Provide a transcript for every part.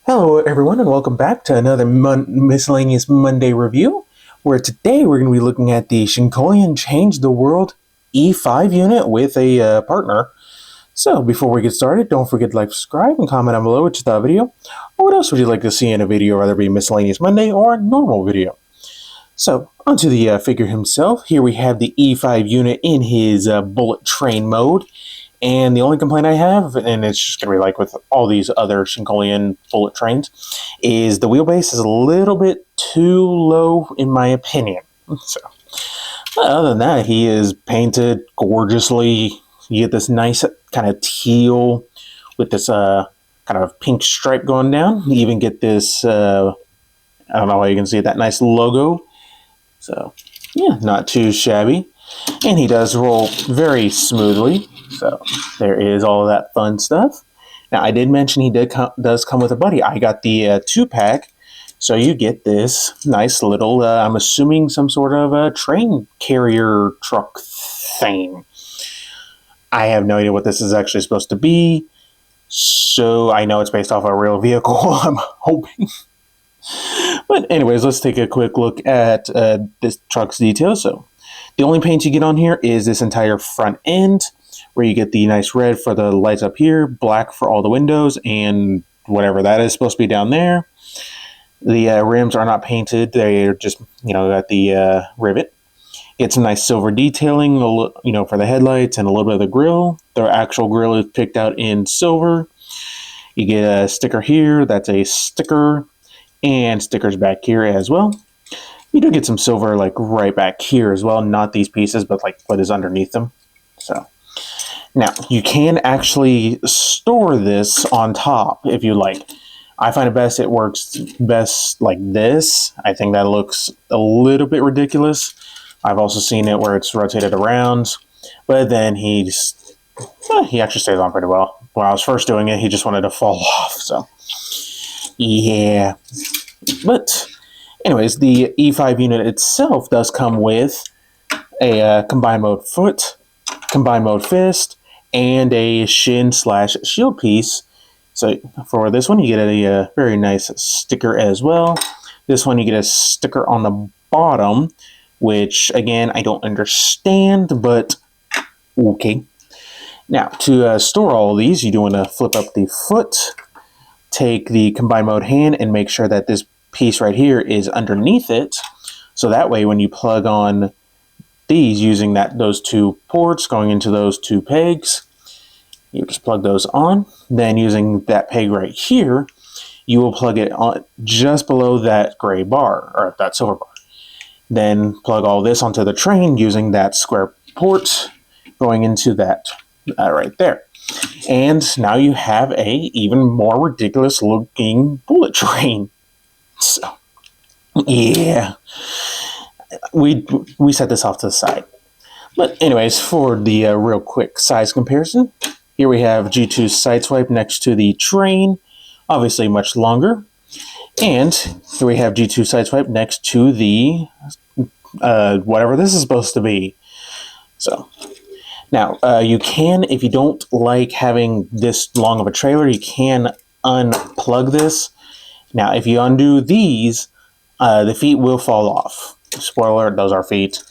Hello, everyone, and welcome back to another Miscellaneous Monday review, where today we're going to be looking at the Shinkalion Change the World E5 unit with a partner. So, before we get started, don't forget to like, subscribe, and comment down below what you thought of the video. Or what else would you like to see in a video, whether it be Miscellaneous Monday or a normal video? So, onto the figure himself. Here we have the E5 unit in his bullet train mode. And the only complaint I have, and it's just going to be like with all these other Shinkalion bullet trains, is the wheelbase is a little bit too low in my opinion. So, other than that, he is painted gorgeously. You get this nice kind of teal with this kind of pink stripe going down. You even get this, I don't know how you can see that nice logo. So, yeah, not too shabby. And he does roll very smoothly. So there is all of that fun stuff. Now, I did mention he does come with a buddy. I got the 2-pack. So you get this nice little, I'm assuming some sort of a train carrier truck thing. I have no idea what this is actually supposed to be. So I know it's based off a real vehicle, I'm hoping. But anyways, let's take a quick look at this truck's details. So the only paint you get on here is this entire front end, where you get the nice red for the lights up here, black for all the windows, and whatever that is supposed to be down there. The rims are not painted. They're just, got the rivet. Get some nice silver detailing, for the headlights and a little bit of the grille. The actual grille is picked out in silver. You get a sticker here. That's a sticker, and stickers back here as well. You do get some silver like right back here as well. Not these pieces, but like what is underneath them. So now you can actually store this on top if you like. I find it works best like this. I think that looks a little bit ridiculous. I've also seen it where it's rotated around, but then he actually stays on pretty well. When I was first doing it, he just wanted to fall off. So yeah, but anyways, the E5 unit itself does come with a combined mode foot, combined mode fist, and a shin/shield piece. So for this one, you get a very nice sticker as well. This one, you get a sticker on the bottom, which again, I don't understand, but okay. Now, to store all of these, you do want to flip up the foot, take the combined mode hand, and make sure that this piece right here is underneath it. So that way, when you plug on these using those two ports going into those two pegs, you just plug those on. Then using that peg right here, you will plug it on just below that gray bar, or that silver bar. Then plug all this onto the train using that square port going into that right there. And now you have a even more ridiculous looking bullet train. So yeah, we set this off to the side. But anyways, for the real quick size comparison, here we have G2's sideswipe next to the train, obviously much longer. And here we have G2 sideswipe next to the whatever this is supposed to be. So now you can, if you don't like having this long of a trailer, you can unplug this. Now, if you undo these, the feet will fall off. Spoiler, those are feet.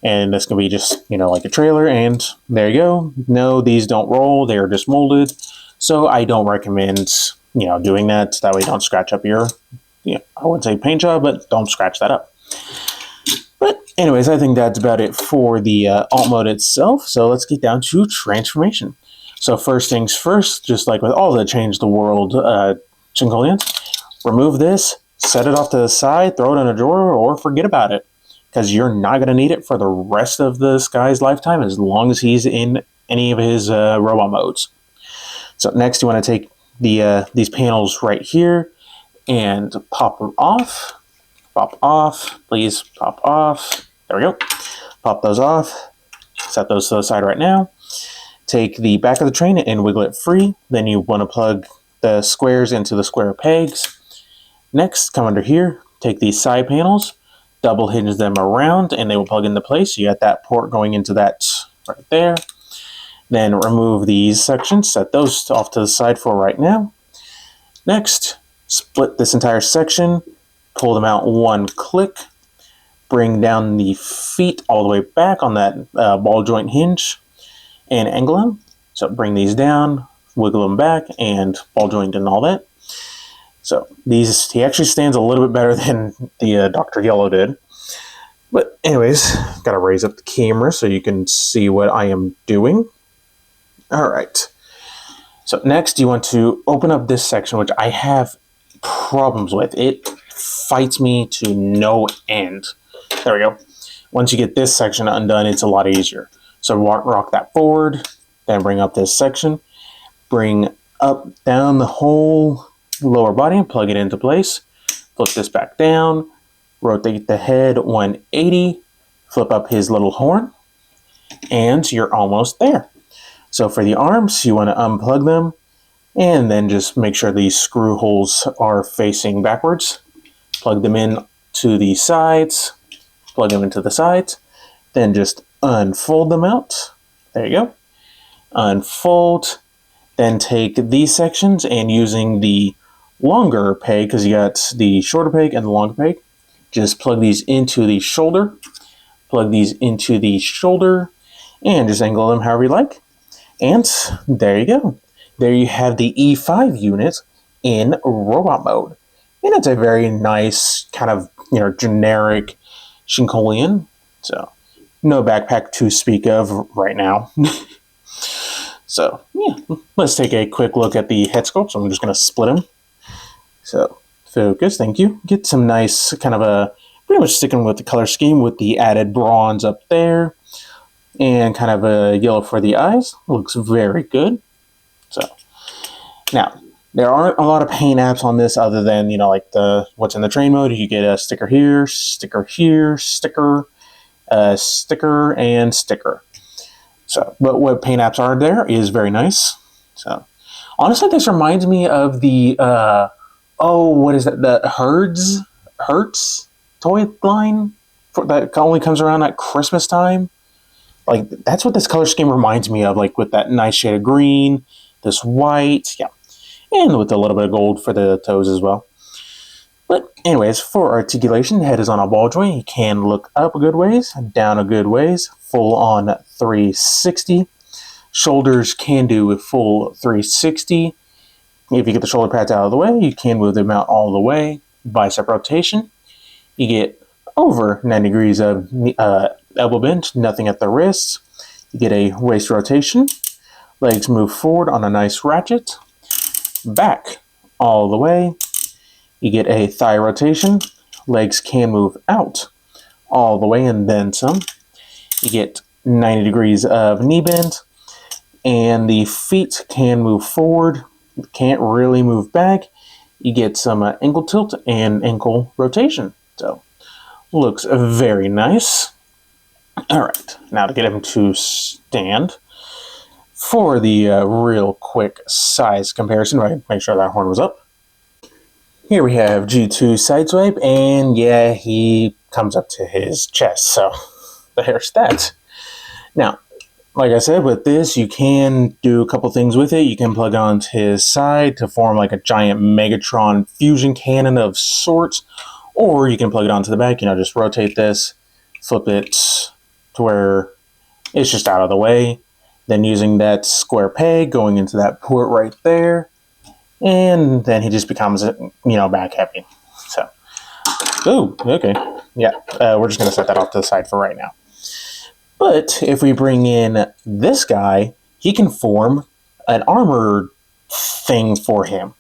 And this can be just, like a trailer, and there you go. No, these don't roll. They are just molded. So I don't recommend, doing that. That way you don't scratch up your, I wouldn't say paint job, but don't scratch that up. But anyways, I think that's about it for the alt mode itself. So let's get down to transformation. So first things first, just like with all the Change the World Shinkalions, remove this, set it off to the side, throw it in a drawer, or forget about it, because you're not going to need it for the rest of this guy's lifetime as long as he's in any of his robot modes. So next you want to take these panels right here and pop them off. Pop off, please pop off. There we go. Pop those off. Set those to the side right now. Take the back of the train and wiggle it free. Then you want to plug the squares into the square pegs. Next, come under here, take these side panels, double hinge them around, and they will plug into place. You got that port going into that right there. Then remove these sections, set those off to the side for right now. Next, Split this entire section, pull them out one click, bring down the feet all the way back on that ball joint hinge, and angle them. So bring these down, wiggle them back, and ball joint and all that. So he actually stands a little bit better than the Dr. Yellow did. But anyways, gotta raise up the camera so you can see what I am doing. All right. So next you want to open up this section, which I have problems with. It fights me to no end. There we go. Once you get this section undone, it's a lot easier. So rock that forward, then bring up this section, bring up, down the whole lower body and plug it into place. Flip this back down, rotate the head 180, flip up his little horn, and you're almost there. So for the arms, you want to unplug them, and then just make sure these screw holes are facing backwards. Plug them in to the sides, plug them into the sides, then just unfold them out. There you go. Unfold, then take these sections and using the longer peg, because you got the shorter peg and the longer peg, just plug these into the shoulder, and just angle them however you like. And there you go. There you have the E5 unit in robot mode. And it's a very nice kind of, generic Shinkalion. So no backpack to speak of right now. So yeah, let's take a quick look at the head sculpt. So I'm just going to split them. So focus, thank you. Get some nice kind of pretty much sticking with the color scheme with the added bronze up there. And kind of a yellow for the eyes. Looks very good. So now there aren't a lot of paint apps on this other than, like what's in the train mode. You get a sticker here, sticker here, sticker, sticker, and sticker. So, but what paint apps are there is very nice. So honestly, this reminds me of the what is that? The Hertz toy line that only comes around at Christmas time. Like, that's what this color scheme reminds me of, like with that nice shade of green, this white, yeah, and with a little bit of gold for the toes as well. But anyways, for articulation, the head is on a ball joint. You can look up a good ways, down a good ways, full on 360. Shoulders can do a full 360. If you get the shoulder pads out of the way, you can move them out all the way. Bicep rotation, you get over 90 degrees of elbow bend, nothing at the wrists. You get a waist rotation. Legs move forward on a nice ratchet. Back all the way. You get a thigh rotation. Legs can move out all the way and then some. You get 90 degrees of knee bend. And the feet can move forward. Can't really move back. You get some ankle tilt and ankle rotation. So, looks very nice. Alright, now to get him to stand. For the real quick size comparison, right? Make sure that horn was up. Here we have G2 sideswipe, and yeah, he comes up to his chest, so there's that. Now, like I said, with this, you can do a couple things with it. You can plug onto his side to form like a giant Megatron fusion cannon of sorts, or you can plug it onto the back, just rotate this, flip it to where it's just out of the way. Then using that square peg going into that port right there, and then he just becomes, back heavy. So, ooh, okay. Yeah, we're just going to set that off to the side for right now. But if we bring in this guy, he can form an armored thing for him.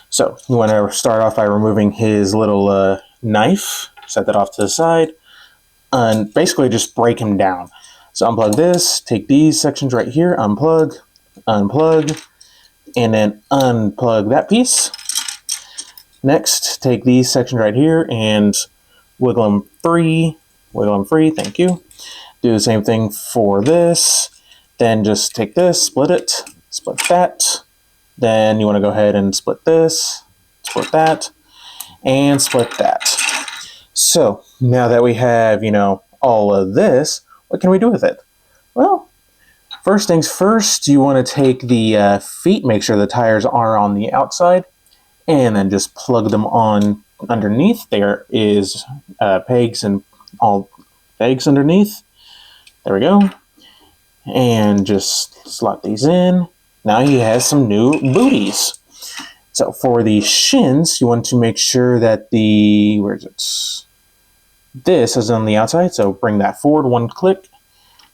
So you want to start off by removing his little knife, set that off to the side, and basically just break him down. So unplug this, take these sections right here, unplug, unplug, and then unplug that piece. Next, take these sections right here and wiggle them free, thank you. Do the same thing for this. Then just take this, split it, split that. Then you want to go ahead and split this, split that, and split that. So now that we have, all of this, what can we do with it? Well, first things first, you want to take the feet, make sure the tires are on the outside, and then just plug them on underneath. There is pegs and all pegs underneath. There we go. And just slot these in. Now he has some new booties. So for the shins, you want to make sure that where is it? This is on the outside, so bring that forward one click,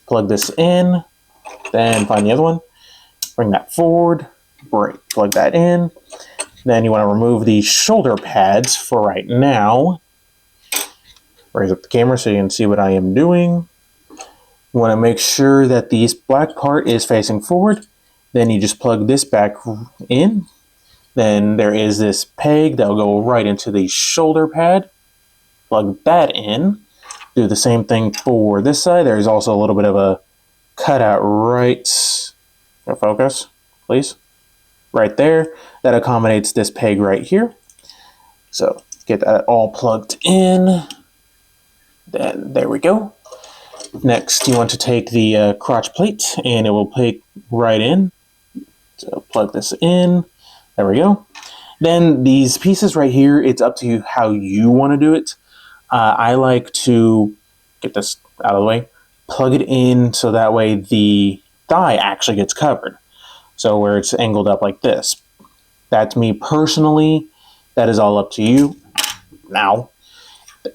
plug this in, then find the other one, bring that forward, plug that in. Then you want to remove the shoulder pads for right now. Raise up the camera so you can see what I am doing. You want to make sure that this black part is facing forward. Then you just plug this back in. Then there is this peg that will go right into the shoulder pad. Plug that in. Do the same thing for this side. There's also a little bit of a cutout right. Focus, please. Right there. That accommodates this peg right here. So get that all plugged in. Then there we go. Next, you want to take the crotch plate, and it will plate right in. So plug this in. There we go. Then these pieces right here, it's up to you how you want to do it. I like to get this out of the way, plug it in so that way the thigh actually gets covered. So where it's angled up like this. That's me personally. That is all up to you. Now,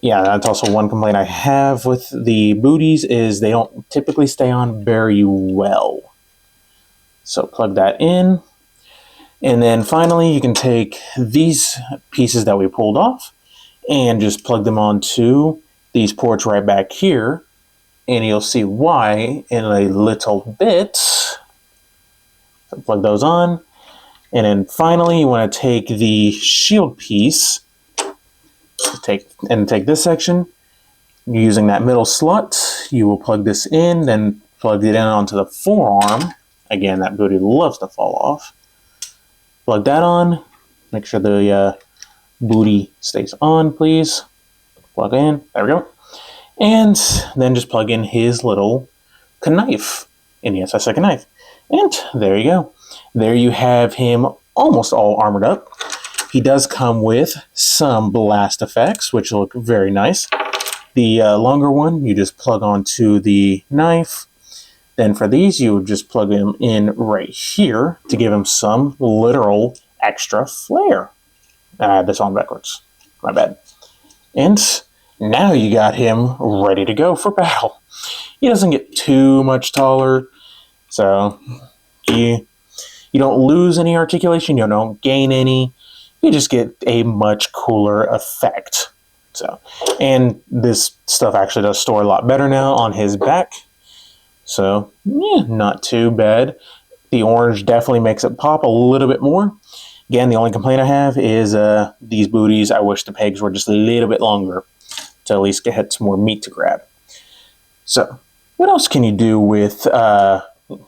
yeah, that's also one complaint I have with the booties is they don't typically stay on very well. So plug that in. And then finally, you can take these pieces that we pulled off and just plug them onto these ports right back here. And you'll see why in a little bit. So plug those on. And then finally, you want to take the shield piece, take this section. Using that middle slot, you will plug this in, then plug it in onto the forearm. Again, that booty loves to fall off. Plug that on. Make sure the booty stays on, please. Plug in. There we go. And then just plug in his little knife. And yes, I said knife. And there you go. There you have him almost all armored up. He does come with some blast effects, which look very nice. The longer one, you just plug onto the knife. Then for these, you would just plug them in right here to give him some literal extra flair. I had this on backwards. My bad. And now you got him ready to go for battle. He doesn't get too much taller, so you don't lose any articulation, you don't gain any. You just get a much cooler effect. So, and this stuff actually does store a lot better now on his back. So, yeah, not too bad. The orange definitely makes it pop a little bit more. Again, the only complaint I have is these booties. I wish the pegs were just a little bit longer to at least get some more meat to grab. So, what else can you do with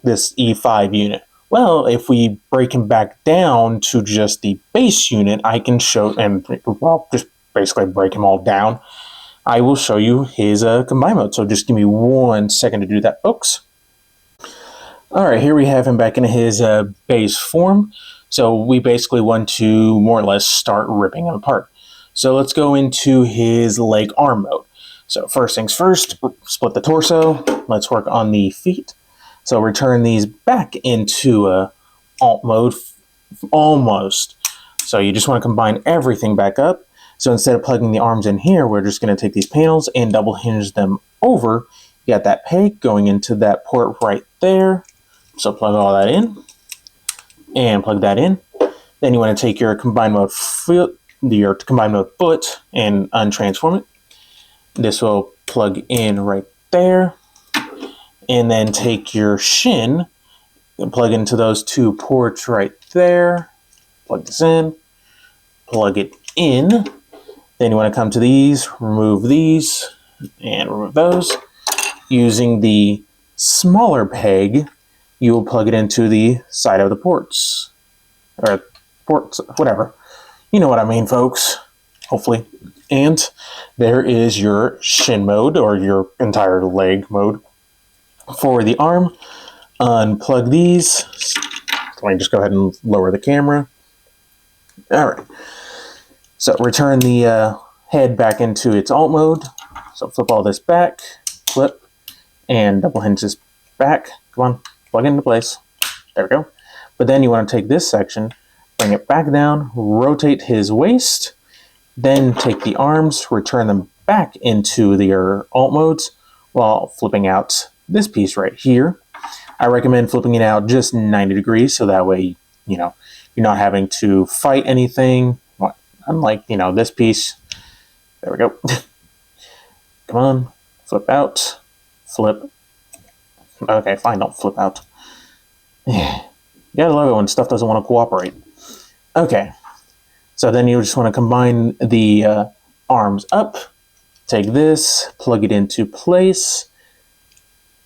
this E5 unit? Well, if we break him back down to just the base unit, I can show, and well, just basically break him all down. I will show you his combine mode. So just give me 1 second to do that, folks. All right, here we have him back in his base form. So we basically want to more or less start ripping him apart. So let's go into his leg arm mode. So first things first, split the torso. Let's work on the feet. So return these back into alt mode, almost. So you just want to combine everything back up. So instead of plugging the arms in here, we're just going to take these panels and double hinge them over. You got that peg going into that port right there. So plug all that in and plug that in. Then you want to take your combine mode foot and untransform it. This will plug in right there. And then take your shin and plug into those 2 ports right there. Plug this in, plug it in. Then you want to come to these, remove these, and remove those. Using the smaller peg, you will plug it into the side of the ports. Or ports, whatever. You know what I mean, folks. Hopefully. And there is your shin mode, or your entire leg mode. For the arm, unplug these. Let me just go ahead and lower the camera. All right. So return the head back into its alt mode. So flip all this back, flip, and double hinge this back. Come on, plug it into place. There we go. But then you want to take this section, bring it back down, rotate his waist, then take the arms, return them back into their alt modes while flipping out this piece right here. I recommend flipping it out just 90 degrees so that way, you're not having to fight anything. Unlike, this piece. There we go. Come on, flip out, flip. Okay, fine, don't flip out. You gotta love it when stuff doesn't want to cooperate. Okay, so then you just want to combine the arms up, take this, plug it into place,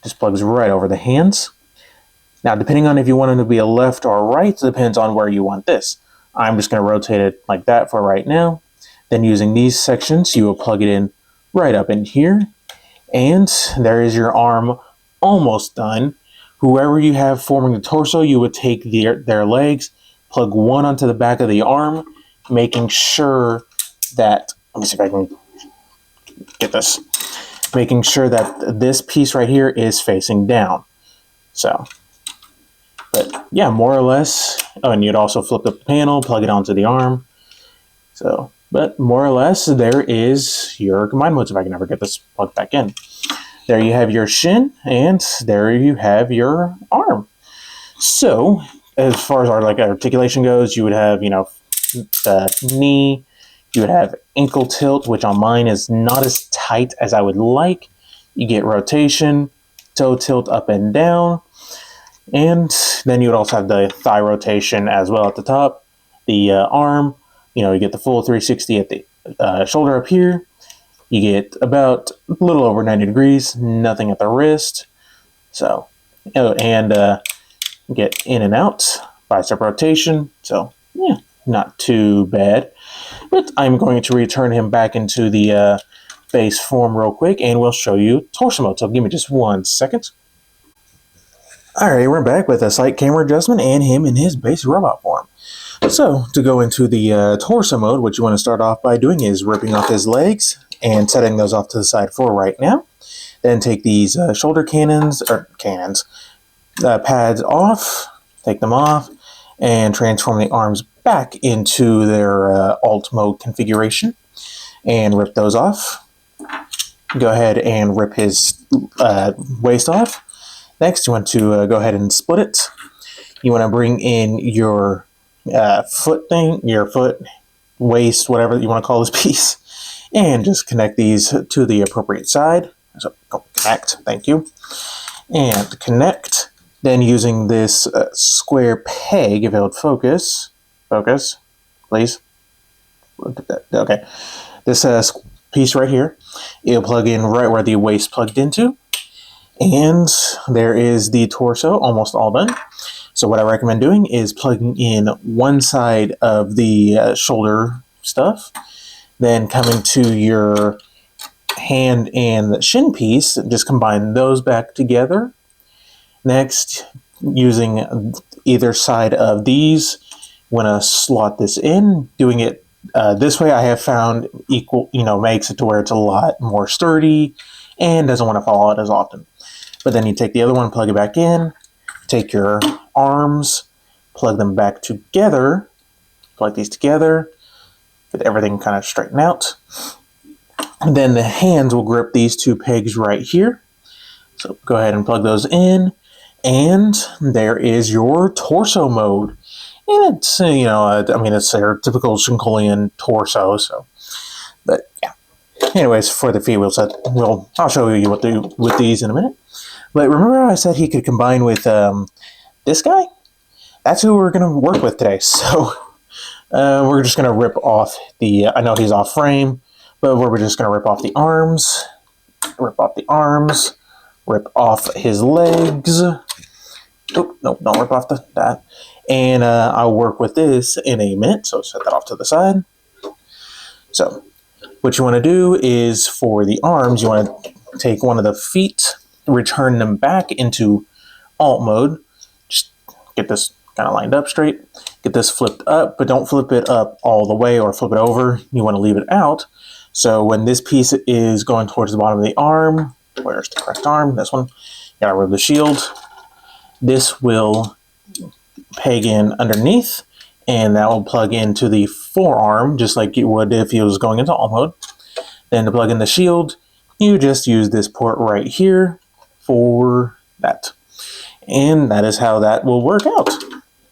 just plugs right over the hands. Now, depending on if you want them to be a left or a right, depends on where you want this. I'm just going to rotate it like that for right now. Then using these sections, you will plug it in right up in here. And there is your arm almost done. Whoever you have forming the torso, you would take their legs, plug one onto the back of the arm, making sure that, let me see if I can get this, making sure that this piece right here is facing down. So, but yeah, more or less. Oh, and you'd also flip the panel, plug it onto the arm. So, but more or less, there is your combine modes if I can ever get this plugged back in. There you have your shin, and there you have your arm. So, as far as our articulation goes, you would have, the knee, you would have ankle tilt, which on mine is not as tight as I would like. You get rotation, toe tilt up and down. And then you would also have the thigh rotation as well at the top. The arm, you get the full 360 at the shoulder up here. You get about a little over 90 degrees, nothing at the wrist. So, and get in and out, bicep rotation. So, yeah, not too bad. But I'm going to return him back into the base form real quick, and we'll show you torso mode. So give me just 1 second. Alright, we're back with a slight camera adjustment and him in his base robot form. So, to go into the torso mode, what you want to start off by doing is ripping off his legs and setting those off to the side for right now. Then take these shoulder pads off, take them off, and transform the arms back into their alt mode configuration. And rip those off. Go ahead and rip his waist off. Next, you want to go ahead and split it. You want to bring in your foot thing, your foot, waist, whatever you want to call this piece, and just connect these to the appropriate side. So connect, thank you. And connect. Then using this square peg, if it would focus, please. Okay. This piece right here, it'll plug in right where the waist plugged into. And there is the torso, almost all done. So what I recommend doing is plugging in one side of the shoulder stuff, then coming to your hand and the shin piece, just combine those back together. Next, using either side of these, you want to slot this in. Doing it this way, I have found makes it to where it's a lot more sturdy and doesn't want to fall out as often. But then you take the other one, plug it back in, take your arms, plug them back together, plug these together, get everything kind of straightened out. And then the hands will grip these two pegs right here. So go ahead and plug those in, and there is your torso mode. And it's, it's their typical Shinkalion torso, so, but yeah. Anyways, for the feet, I'll show you what to do with these in a minute. But remember how I said he could combine with this guy? That's who we're going to work with today. So we're just going to rip off I know he's off frame, but we're just going to rip off the arms, rip off his legs. Oh, no, don't rip off that. And I'll work with this in a minute, so set that off to the side. So what you want to do is for the arms, you want to take one of the feet, return them back into alt mode. Just get this kind of lined up straight. Get this flipped up, but don't flip it up all the way or flip it over. You want to leave it out. So when this piece is going towards the bottom of the arm, where's the correct arm? This one. Gotta remove the shield. This will peg in underneath, and that will plug into the forearm, just like you would if you was going into alt mode. Then to plug in the shield, you just use this port right here for that. And that is how that will work out.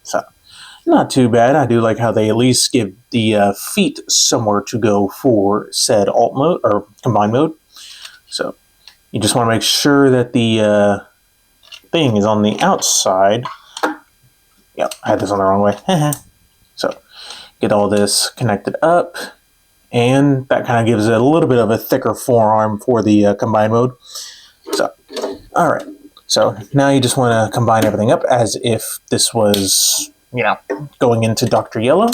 So, not too bad. I do like how they at least give the feet somewhere to go for said alt mode or combined mode. So, you just want to make sure that the thing is on the outside. Yep, I had this on the wrong way. So, get all this connected up, and that kind of gives it a little bit of a thicker forearm for the combined mode. So, alright. So, now you just want to combine everything up as if this was, going into Dr. Yellow.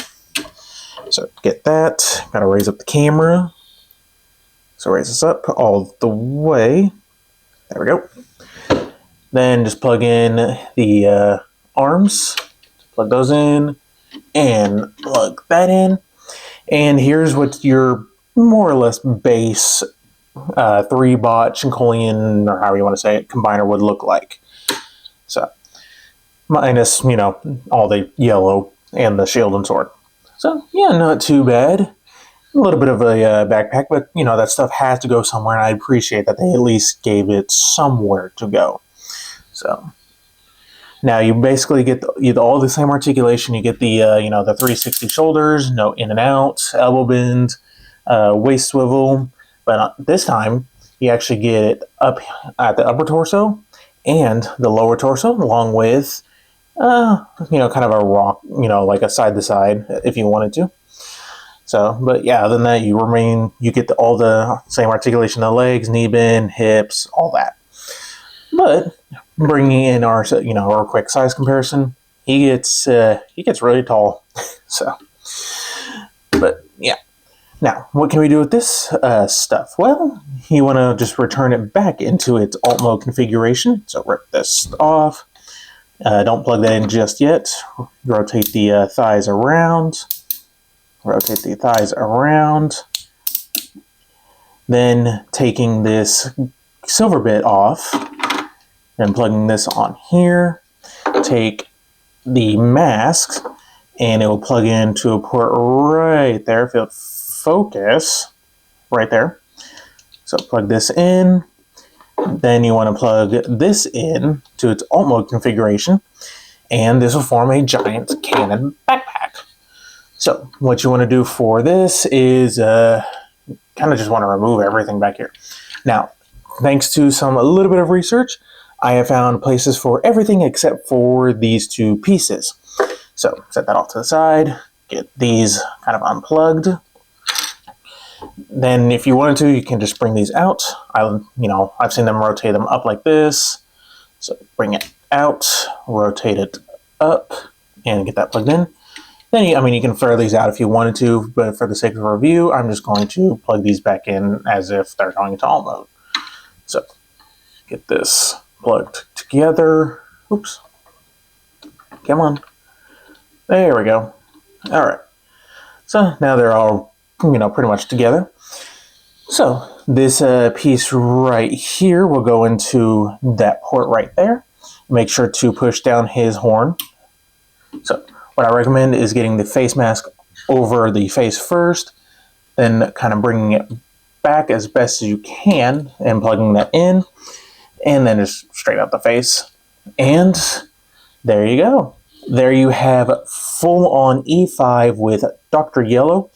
So, get that. Gotta raise up the camera. So, raise this up all the way. There we go. Then just plug in the arms. Plug those in. And plug that in. And here's what your more or less base 3-bot Shinkalion, or however you want to say it, combiner would look like. So, minus, all the yellow and the shield and sword. So, yeah, not too bad. A little bit of a backpack, but, that stuff has to go somewhere, and I appreciate that they at least gave it somewhere to go. So, now you basically get all the same articulation. You get the, the 360 shoulders, no in and out, elbow bend, waist swivel. But this time, you actually get it up at the upper torso and the lower torso, along with, kind of a rock, like a side-to-side, if you wanted to. So, but yeah, other than that, you get all the same articulation of the legs, knee bend, hips, all that. But bringing in our quick size comparison, he gets really tall. So, but yeah. Now, what can we do with this stuff? Well, you want to just return it back into its alt mode configuration. So rip this off. Don't plug that in just yet. Rotate the thighs around. Rotate the thighs around. Then taking this silver bit off and plugging this on here. Take the mask and it will plug into a port right there. Feel focus right there. So plug this in. Then you want to plug this in to its alt mode configuration, and this will form a giant cannon backpack. So what you want to do for this is kind of just want to remove everything back here. Now, thanks to a little bit of research, I have found places for everything except for these two pieces. So set that off to the side, get these kind of unplugged. Then if you wanted to, you can just bring these out. I've seen them rotate them up like this. So bring it out, rotate it up, and get that plugged in. Then, you can throw these out if you wanted to, but for the sake of review, I'm just going to plug these back in as if they're going into alt mode. So get this plugged together. Oops. Come on. There we go. All right. So now they're all pretty much together. So this piece right here will go into that port right there. Make sure to push down his horn. So what I recommend is getting the face mask over the face first, then kind of bringing it back as best as you can and plugging that in, and then just straight out the face. And there you go. There you have full-on E5 with Dr. Yellow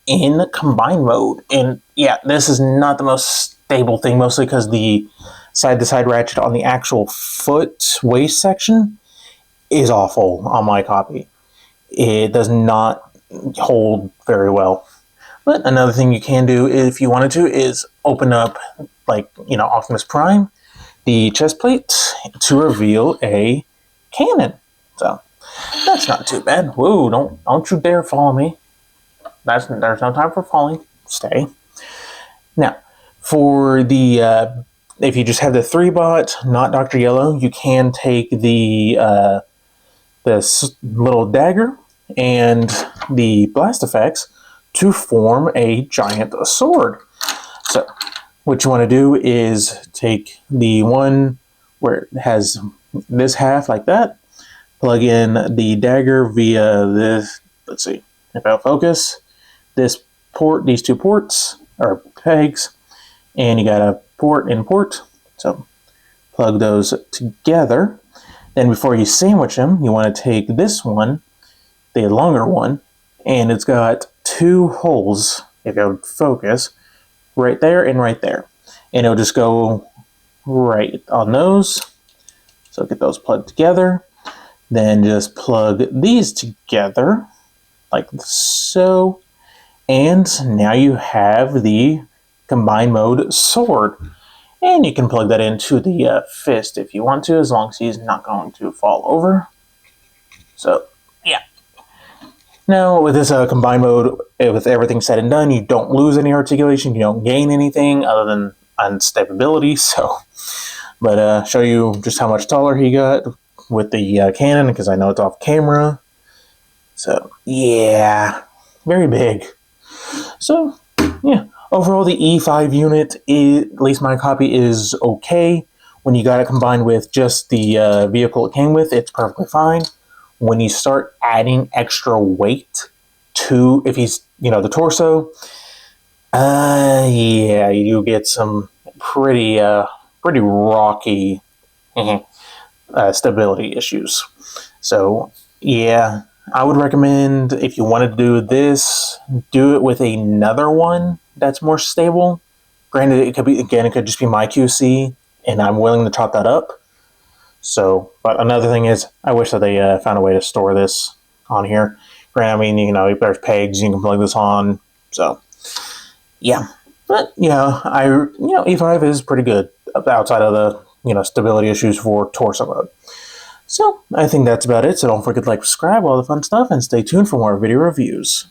in combined mode. And yeah, this is not the most stable thing, mostly because the side-to-side ratchet on the actual foot waist section is awful on my copy. It does not hold very well. But another thing you can do if you wanted to is open up, Optimus Prime, the chest plate, to reveal a cannon. So that's not too bad. Whoa, don't you dare follow me. There's no time for falling. Stay. Now, for the if you just have the 3-bot, not Dr. Yellow, you can take the this little dagger and the blast effects to form a giant sword. So what you want to do is take the one where it has this half like that, plug in the dagger via this, let's see, if I'll focus, this port, these two ports, or pegs, and you got a port and port, so plug those together. Then before you sandwich them, you want to take this one, the longer one, and it's got two holes, if I would focus, right there and right there. And it'll just go right on those. So get those plugged together. Then just plug these together, like so. And now you have the combined mode sword. And you can plug that into the fist if you want to, as long as he's not going to fall over. So, yeah. Now, with this combined mode, with everything said and done, you don't lose any articulation, you don't gain anything other than unstability. So, but show you just how much taller he got with the cannon, because I know it's off camera. So, yeah, very big. So, yeah. Overall, the E5 unit, at least my copy, is okay. When you got it combined with just the vehicle it came with, it's perfectly fine. When you start adding extra weight to, if he's, the torso, yeah, you get some pretty rocky stability issues. So, yeah, I would recommend, if you wanted to do this, do it with another one that's more stable. Granted, it could just be my QC, and I'm willing to chop that up. So, but another thing is, I wish that they found a way to store this on here. Granted, I mean, there's pegs you can plug this on. So, yeah. But, E5 is pretty good outside of the, stability issues for torso mode. So, I think that's about it. So don't forget to like, subscribe, all the fun stuff, and stay tuned for more video reviews.